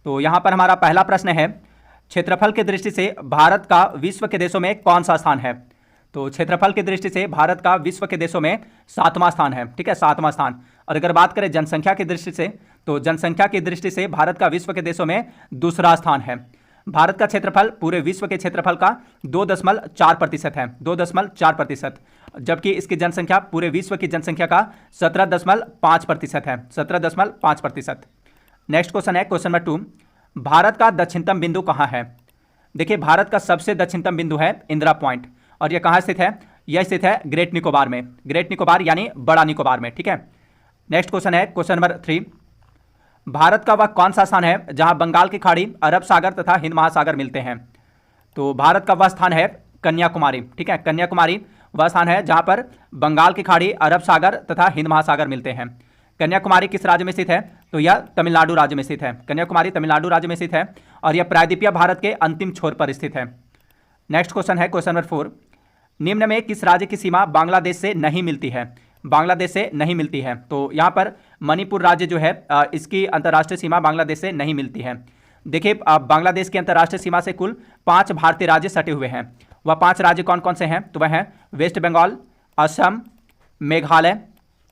तो यहाँ पर हमारा पहला प्रश्न है, क्षेत्रफल की दृष्टि से भारत का विश्व के देशों में कौन सा स्थान है? तो क्षेत्रफल की दृष्टि से भारत का विश्व के देशों में 7वां स्थान है। ठीक है, 7वां स्थान। और अगर बात करें जनसंख्या की दृष्टि से, तो जनसंख्या की दृष्टि से भारत का विश्व के देशों में दूसरा स्थान है। भारत का क्षेत्रफल पूरे विश्व के क्षेत्रफल का 2.4% है, 2.4%, जबकि इसकी जनसंख्या पूरे विश्व की जनसंख्या का 17.5% है, 17.5%। नेक्स्ट क्वेश्चन है क्वेश्चन नंबर 2, भारत का दक्षिणतम बिंदु कहाँ है? देखिए, भारत का सबसे दक्षिणतम बिंदु है इंदिरा पॉइंट, और यह कहाँ स्थित है? यह स्थित है ग्रेट निकोबार में, ग्रेट निकोबार यानी बड़ा निकोबार में। ठीक है। नेक्स्ट क्वेश्चन है क्वेश्चन नंबर 3, भारत का वह कौन सा स्थान है जहां बंगाल की खाड़ी, अरब सागर तथा हिंद महासागर मिलते हैं? तो भारत का वह स्थान है कन्याकुमारी। ठीक है, कन्याकुमारी वह स्थान है जहां पर बंगाल की खाड़ी, अरब सागर तथा हिंद महासागर मिलते हैं। कन्याकुमारी किस राज्य में स्थित है? तो यह तमिलनाडु राज्य में स्थित है। कन्याकुमारी तमिलनाडु राज्य में स्थित है और यह प्रायद्वीपीय भारत के अंतिम छोर पर स्थित है। नेक्स्ट क्वेश्चन है क्वेश्चन नंबर 4, निम्न में किस राज्य की सीमा बांग्लादेश से नहीं मिलती है? बांग्लादेश से नहीं मिलती है। तो यहाँ पर मणिपुर राज्य जो है इसकी अंतर्राष्ट्रीय सीमा बांग्लादेश से नहीं मिलती है। देखिए, बांग्लादेश की अंतर्राष्ट्रीय सीमा से कुल 5 भारतीय राज्य सटे हुए हैं। वह 5 राज्य कौन कौन से हैं? तो वह हैं वेस्ट बंगाल, असम, मेघालय,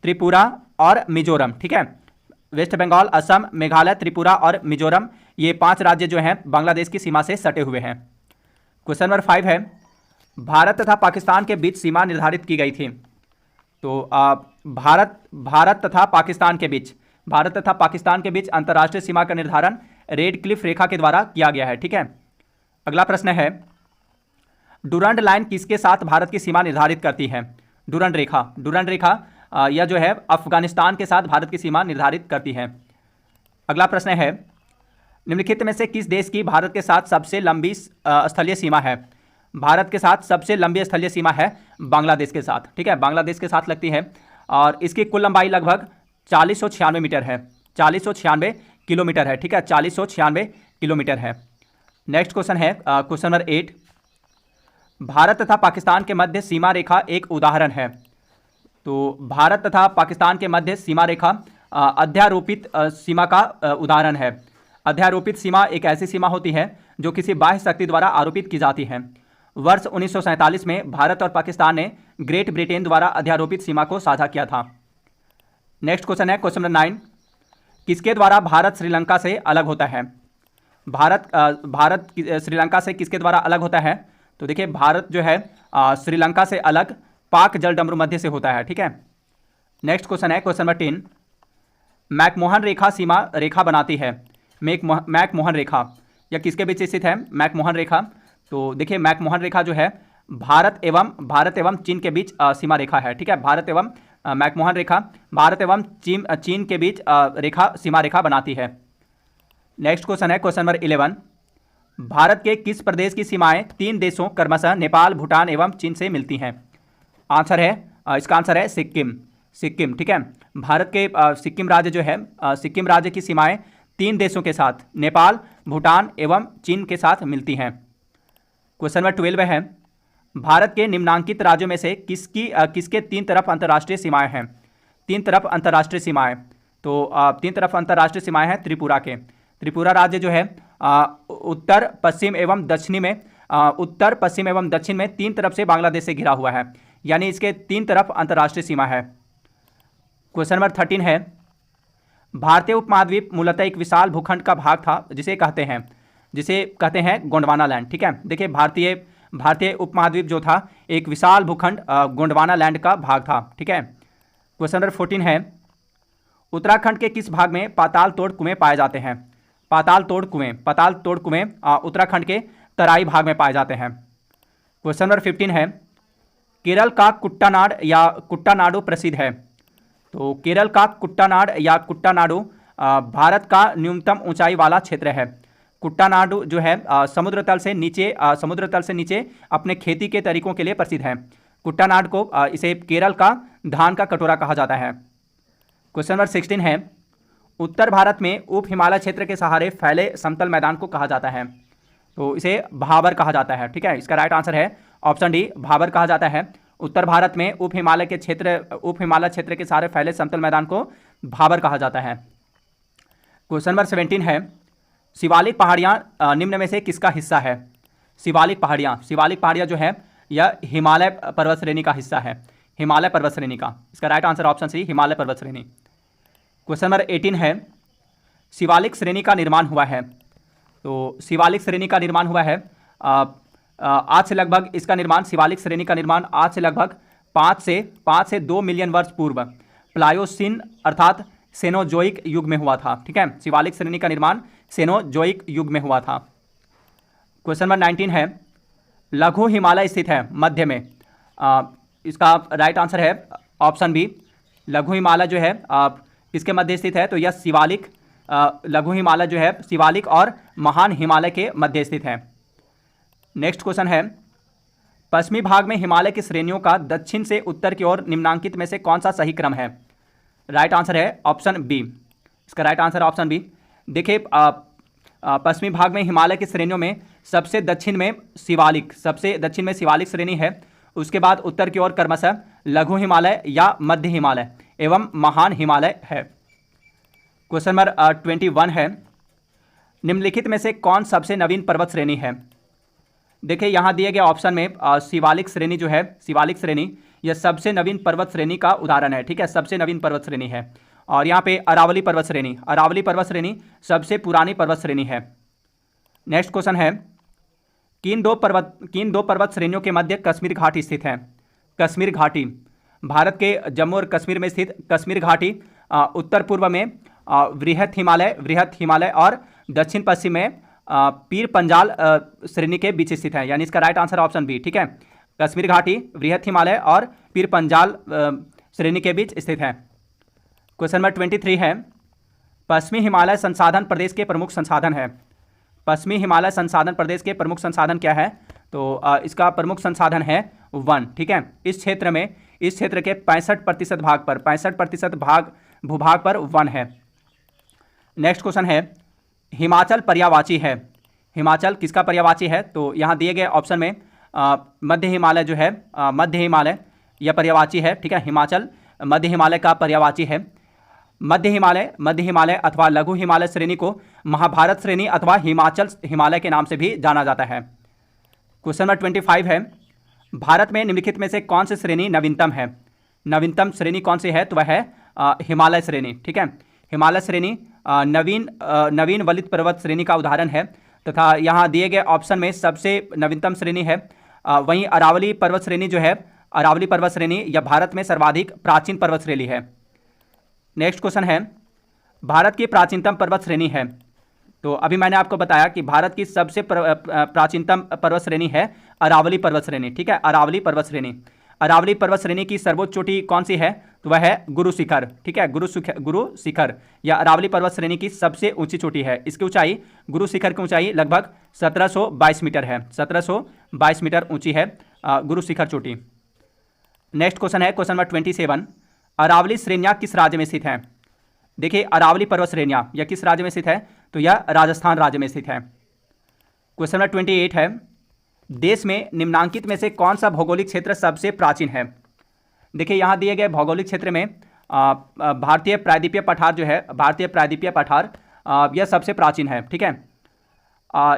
त्रिपुरा और मिजोरम। ठीक है, वेस्ट बंगाल, असम, मेघालय, त्रिपुरा और मिजोरम, ये 5 राज्य जो हैं बांग्लादेश की सीमा से सटे हुए हैं। क्वेश्चन नंबर 5 है, भारत तथा पाकिस्तान के बीच सीमा निर्धारित की गई थी। तो भारत तथा पाकिस्तान के बीच अंतर्राष्ट्रीय सीमा का निर्धारण रेड क्लिफ रेखा के द्वारा किया गया है। ठीक है। अगला प्रश्न है, डुरंड लाइन किसके साथ भारत की सीमा निर्धारित करती है? डुरंड रेखा यह जो है अफगानिस्तान के साथ भारत की सीमा निर्धारित करती है। अगला प्रश्न है, निम्नलिखित में से किस देश की भारत के साथ सबसे लंबी स्थलीय सीमा है? भारत के साथ सबसे लंबी स्थलीय सीमा है बांग्लादेश के साथ। ठीक है, बांग्लादेश के साथ लगती है और इसकी कुल लंबाई लगभग 4096 मीटर है, 4096 किलोमीटर है। ठीक है, 4096 किलोमीटर है। नेक्स्ट क्वेश्चन है क्वेश्चन नंबर 8, भारत तथा पाकिस्तान के मध्य सीमा रेखा एक उदाहरण है। तो भारत तथा पाकिस्तान के मध्य सीमा रेखा अध्यारोपित सीमा का उदाहरण है। अध्यारोपित सीमा एक ऐसी सीमा होती है जो किसी बाह्य शक्ति द्वारा आरोपित की जाती है। वर्ष 1947 में भारत और पाकिस्तान ने ग्रेट ब्रिटेन द्वारा अध्यारोपित सीमा को साझा किया था। नेक्स्ट क्वेश्चन है क्वेश्चन नंबर 9, किसके द्वारा भारत श्रीलंका से अलग होता है? भारत श्रीलंका से किसके द्वारा अलग होता है? तो देखिए, भारत जो है श्रीलंका से अलग पाक जलडमरू मध्य से होता है। ठीक है। नेक्स्ट क्वेश्चन है क्वेश्चन नंबर 10, मैकमोहन रेखा सीमा रेखा बनाती है। मैकमोहन रेखा यह किसके बीच स्थित है? मैकमोहन रेखा, तो देखिए मैकमोहन रेखा जो है भारत एवं चीन के बीच सीमा रेखा है। ठीक है, भारत एवं मैकमोहन रेखा भारत एवं चीन के बीच सीमा रेखा बनाती है। नेक्स्ट क्वेश्चन है क्वेश्चन नंबर 11, भारत के किस प्रदेश की सीमाएं 3 देशों क्रमशः नेपाल, भूटान एवं चीन से मिलती हैं? इसका आंसर है सिक्किम। ठीक है, भारत के सिक्किम राज्य जो है सिक्किम राज्य की सीमाएं 3 देशों के साथ नेपाल, भूटान एवं चीन के साथ मिलती हैं। क्वेश्चन नंबर 12 है, भारत के निम्नांकित राज्यों में से किसके 3 तरफ अंतर्राष्ट्रीय सीमाएं हैं? 3 तरफ अंतर्राष्ट्रीय सीमाएं, तो 3 तरफ अंतर्राष्ट्रीय सीमाएं हैं त्रिपुरा के। त्रिपुरा राज्य जो है उत्तर पश्चिम एवं दक्षिण में 3 तरफ से बांग्लादेश से घिरा हुआ है, यानी इसके 3 तरफ अंतर्राष्ट्रीय सीमा है। क्वेश्चन नंबर 13 है, भारतीय उपमहाद्वीप मूलतः एक विशाल भूखंड का भाग था जिसे कहते हैं गोंडवाना लैंड। ठीक है, देखिए भारतीय उपमहाद्वीप जो था एक विशाल भूखंड गोंडवाना लैंड का भाग था। ठीक है। क्वेश्चन नंबर 14 है, उत्तराखंड के किस भाग में पाताल तोड़ कुएं पाए जाते हैं? पाताल तोड़ कुएं उत्तराखंड के तराई भाग में पाए जाते हैं। क्वेश्चन नंबर 15 है, केरल का कुट्टानाड या कुट्टानाडु प्रसिद्ध है। तो केरल का कुट्टानाड या कुट्टानाडु भारत का न्यूनतम ऊंचाई वाला क्षेत्र है। कुट्टानाडु जो है समुद्र तल से नीचे अपने खेती के तरीकों के लिए प्रसिद्ध है। कुट्टानाड को इसे केरल का धान का कटोरा कहा जाता है। क्वेश्चन नंबर 16 है, उत्तर भारत में उप हिमालय क्षेत्र के सहारे फैले समतल मैदान को कहा जाता है। तो इसे भाबर कहा जाता है। ठीक है, इसका राइट आंसर है ऑप्शन डी, भाबर कहा जाता है। उत्तर भारत में उप हिमालय क्षेत्र के सहारे फैले समतल मैदान को भाबर कहा जाता है। क्वेश्चन नंबर 17 है, शिवालिक पहाड़ियाँ निम्न में से किसका हिस्सा है? शिवालिक पहाड़ियाँ जो है यह हिमालय पर्वत श्रेणी का हिस्सा है, हिमालय पर्वत श्रेणी का। इसका right answer option C, Himalaya पर्वत श्रेणी। क्वेश्चन नंबर 18 है, शिवालिक श्रेणी का निर्माण हुआ है। तो शिवालिक श्रेणी का निर्माण हुआ है आज से लगभग, इसका निर्माण, शिवालिक श्रेणी का निर्माण आज से लगभग 5 से 2 मिलियन वर्ष पूर्व प्लायोसीन अर्थात सेनोजोइक युग में हुआ था। ठीक है, शिवालिक श्रेणी का निर्माण सेनोजोइक युग में हुआ था। क्वेश्चन नंबर 19 है, लघु हिमालय स्थित है मध्य में। इसका राइट आंसर है ऑप्शन बी, लघु हिमालय जो है इसके मध्य स्थित है। तो यह शिवालिक, लघु हिमालय जो है शिवालिक और महान हिमालय के मध्य स्थित है। नेक्स्ट क्वेश्चन है, पश्चिमी भाग में हिमालय की श्रेणियों का दक्षिण से उत्तर की ओर निम्नांकित में से कौन सा सही क्रम है? राइट आंसर है ऑप्शन बी, इसका राइट आंसर ऑप्शन बी। देखिए पश्चिमी भाग में हिमालय की श्रेणियों में सबसे दक्षिण में शिवालिक श्रेणी है। उसके बाद उत्तर की ओर क्रमशः लघु हिमालय या मध्य हिमालय एवं महान हिमालय है। क्वेश्चन नंबर 21 है, निम्नलिखित में से कौन सबसे नवीन पर्वत श्रेणी है? देखिए यहाँ दिए गए ऑप्शन में शिवालिक श्रेणी जो है, शिवालिक श्रेणी यह सबसे नवीन पर्वत श्रेणी का उदाहरण है। ठीक है, सबसे नवीन पर्वत श्रेणी है। और यहाँ पे अरावली पर्वत श्रेणी सबसे पुरानी पर्वत श्रेणी है। नेक्स्ट क्वेश्चन है, किन दो पर्वत श्रेणियों के मध्य कश्मीर घाटी स्थित है? कश्मीर घाटी, भारत के जम्मू और कश्मीर में स्थित कश्मीर घाटी उत्तर पूर्व में वृहत हिमालय और दक्षिण पश्चिम में पीर पंजाल श्रेणी के बीच स्थित है, यानी इसका राइट आंसर ऑप्शन बी। ठीक है, कश्मीर घाटी वृहत हिमालय और पीर पंजाल श्रेणी के बीच स्थित है। क्वेश्चन नंबर 23 है, पश्चिमी हिमालय संसाधन प्रदेश के प्रमुख संसाधन है। पश्चिमी हिमालय संसाधन प्रदेश के प्रमुख संसाधन क्या है? तो इसका प्रमुख संसाधन है वन। ठीक है, इस क्षेत्र के 65% भूभाग पर वन है। नेक्स्ट क्वेश्चन है, हिमाचल पर्यायवाची है। हिमाचल किसका पर्यायवाची है? तो यहाँ दिए गए ऑप्शन में मध्य हिमालय जो है, मध्य हिमालय यह पर्यायवाची है। ठीक है, हिमाचल मध्य हिमालय का पर्यायवाची है। मध्य हिमालय अथवा लघु हिमालय श्रेणी को महाभारत श्रेणी अथवा हिमाचल हिमालय के नाम से भी जाना जाता है। क्वेश्चन नंबर 25 है, भारत में निम्नलिखित में से कौन सी श्रेणी नवीनतम है? नवीनतम श्रेणी कौन सी है? तो वह है हिमालय श्रेणी। ठीक है, हिमालय श्रेणी नवीन वलित पर्वत श्रेणी का उदाहरण है तथा यहाँ दिए गए ऑप्शन में सबसे नवीनतम श्रेणी है। वहीं अरावली पर्वत श्रेणी जो है, अरावली पर्वत श्रेणी यह भारत में सर्वाधिक प्राचीन पर्वत श्रेणी है। नेक्स्ट क्वेश्चन है, भारत की प्राचीनतम पर्वत श्रेणी है। तो अभी मैंने आपको बताया कि भारत की सबसे प्राचीनतम पर्वत श्रेणी है अरावली पर्वत श्रेणी। ठीक है, अरावली पर्वत श्रेणी। अरावली पर्वत श्रेणी की सर्वोच्च चोटी कौन सी है? तो वह है गुरु शिखर। ठीक है, गुरु शिखर या अरावली पर्वत श्रेणी की सबसे ऊंची चोटी है। इसकी ऊंचाई, गुरु शिखर की ऊंचाई लगभग 1722 मीटर है। 1722 मीटर ऊंची है गुरु शिखर चोटी। नेक्स्ट क्वेश्चन है, क्वेश्चन नंबर 27, अरावली श्रेणियाँ किस राज्य में स्थित हैं? देखिए अरावली पर्वत श्रेणियाँ यह किस राज्य में स्थित है? तो यह राजस्थान राज्य में स्थित है। क्वेश्चन नंबर 28 है, देश में निम्नांकित में से कौन सा भौगोलिक क्षेत्र सबसे प्राचीन है? देखिए यहाँ दिए गए भौगोलिक क्षेत्र में भारतीय प्रायद्वीपीय पठार जो है, भारतीय प्रायद्वीपीय पठार यह सबसे प्राचीन है। ठीक है,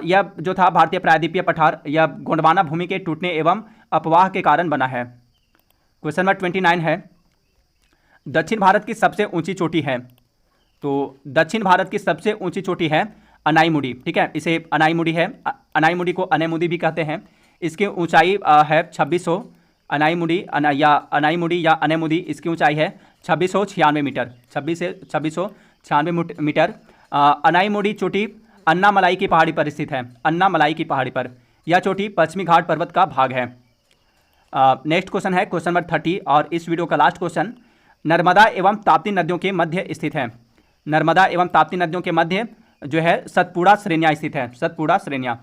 यह जो था भारतीय प्रायद्वीपीय पठार यह गोंडवाना भूमि के टूटने एवं अपवाह के कारण बना है। क्वेश्चन नंबर 29 है, दक्षिण भारत की सबसे ऊंची चोटी है। तो दक्षिण भारत की सबसे ऊंची चोटी है अनाईमुडी। ठीक है, इसे अनाईमुडी है, अनाईमुडी को अनेमुदी भी कहते हैं। इसकी ऊंचाई है 2600, अनाईमुडी या अनेमुदी इसकी ऊंचाई है 2696 मीटर, 2696 मीटर। अनाईमुडी चोटी अन्नामलाई की पहाड़ी पर स्थित है, अन्नामलाई की पहाड़ी पर। यह चोटी पश्चिमी घाट पर्वत का भाग है। नेक्स्ट क्वेश्चन है क्वेश्चन नंबर 30 और इस वीडियो का लास्ट क्वेश्चन, नर्मदा एवं ताप्ती नदियों के मध्य स्थित है। नर्मदा एवं ताप्ती नदियों के मध्य जो है सतपुड़ा श्रेणियाँ स्थित है, सतपुड़ा श्रेणियाँ।